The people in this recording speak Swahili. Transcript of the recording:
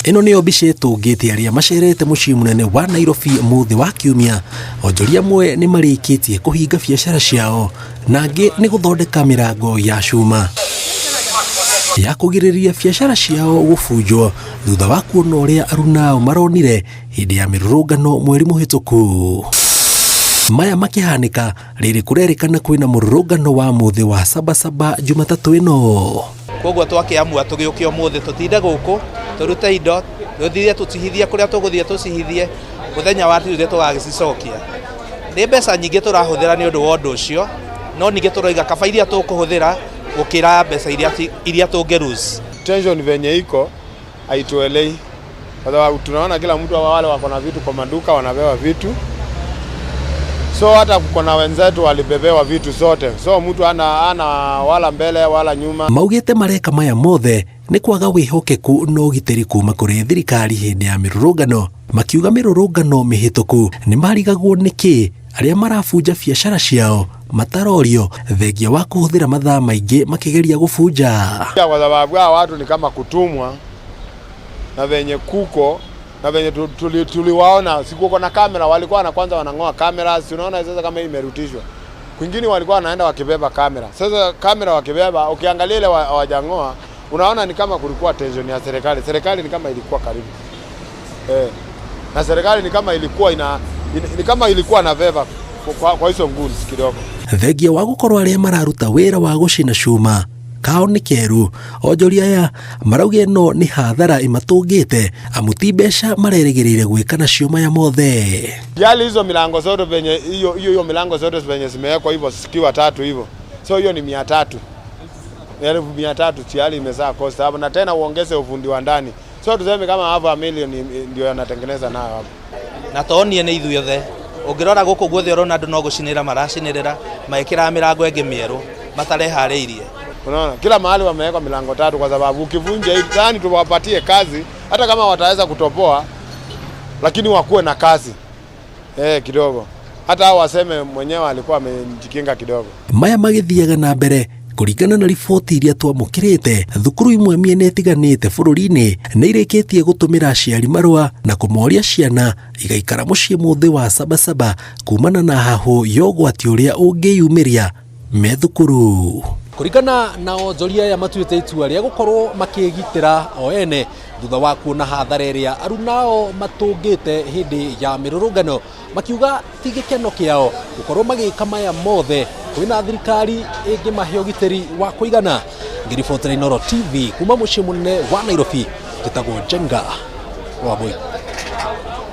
Ino nĩyo mbica ĩtũngĩte arĩa macerete mũciĩ mũnene wa Nairobi mũthĩ wa Kiumia. Onjoria amwe nĩ marĩkĩtie kũhinga biacara ciao na angĩ nĩ gũthondeka mĩrango ya cuma ya kũgirĩrĩria biacara ciao gũbunjwo thutha wa kuona ũrĩa aruna ao maronire hĩndĩ ya mĩrũrũngano mweri mũhĩtũku. Maya makĩhanĩka rĩrĩ kũrerĩkana kwĩna mũrũrũngano wa mũthĩ wa Sabasaba Jumatatũ ĩno. Koguo twakĩamua tũgĩũkio mũthĩ tũtinde gũkũ tũrute indo tũthithie tũcihithie kũrĩa tũgũthiĩ tũcihithie mũthenya wa Tuesday tũgagĩcicokia. Nĩ mbeca nyingĩ tũrahũthĩra nĩ ũndũ wa ũndũ ũcio, no ningĩ tũroiga kaba iria tũkũhũthĩra gũkĩra mbeca iria tũngĩ-lose. Tension venye iko haituelei, kwa sababu tunaona kila mtu wale wako na vitu kwa maduka wanapewa vitu, so hata kuna wenzetu walibebewa vitu zote, so mtu ana wala mbele wala nyuma. Maugĩte mareka maya mothe nĩ kwaga wĩhokeku na ũgitĩri kuma kũrĩ thirikari hĩndĩ ya mĩrũrũngano, makiuga mĩrũrũngano mĩhĩtũku nĩ marigagwo nĩkĩ arĩa marabunja biacara ciao matarorio thengia wa kũhũthĩra mathaa maingĩ makĩgeria gũbunja. Kwa sababu hao watu ni kama kutumwa na venye kuko na venye tuliwaona sikuko na kamera, walikuwa na kwanza wanangoa kamera. Unaona sasa kama imerutishwa kwingine, walikuwa wanaenda wakibeba kamera. Sasa kamera wakibeba, ukiangalia ile hawajangoa, unaona ni kama kulikuwa tension ya serikali. Serikali ni kama ilikuwa karibu na serikali ni kama ilikuwa ni kama ilikuwa na veva kwa hizo nguvu kidogo. Thengia wa gũkorwo arĩa mararuta wĩra wa gũcina cuma kao nĩ keru, onjoria aya marauga ĩno nĩ hathara imatũngĩte amu ti mbeca marerĩgĩrĩire gwĩka nacio maya mothe. Yali hizo milango zote venye hiyo milango zote venye zimewekwa hivyo zikiwa 3 hivyo, so hiyo ni 300. 300 tayari imezaa cost hapo, na tena uongeze ufundi wa ndani, so tuseme kama half a million ndio yanatengeneza nayo hapo. Na tonie nĩ ithuothe ũngĩrora gũkũ guothe ũrona andũ no gũcinĩra maracinĩrĩra maĩkĩra mĩrango ĩngĩ mĩerũ matareharĩirie. Unaona kila mahali wameweka milango 3 kwa sababu ukivunja hivi tani tuwapatie kazi, hata kama wataweza kutopoa lakini wakuwe na kazi kidogo, hata hao waseme mwenyewe alikuwa amejikinga kidogo. Maya magĩthiaga na mbere kũringana na riboti iria twamũkĩrĩte, thukuru imwe mĩena ĩtiganĩte bũrũri-inĩ nĩ irĩkĩtie gũtũmĩra aciari marũa na kũmoria ciana igaikara mũciĩ mũthĩ wa Sabasaba kumana na hahũ ya ũgwati ũrĩa ũngĩyumĩria me thukuru. Kũringana na onjoria aya matuĩte itua rĩa gũkorwo makĩgitĩra o ene thutha wa kuona hathara ĩrĩa aruna ao matũngĩte hĩndĩ ya mĩrũrũngano, makiuga ti gĩkeno kĩao gũkorwo magĩka maya mothe kwĩna thirikari ĩngĩmahe ũgitĩri wa kũigana. Ngĩribotera Inooro TV kuma mũciĩ mũnene wa Nairobi, njĩtagwo Njenga Wambui.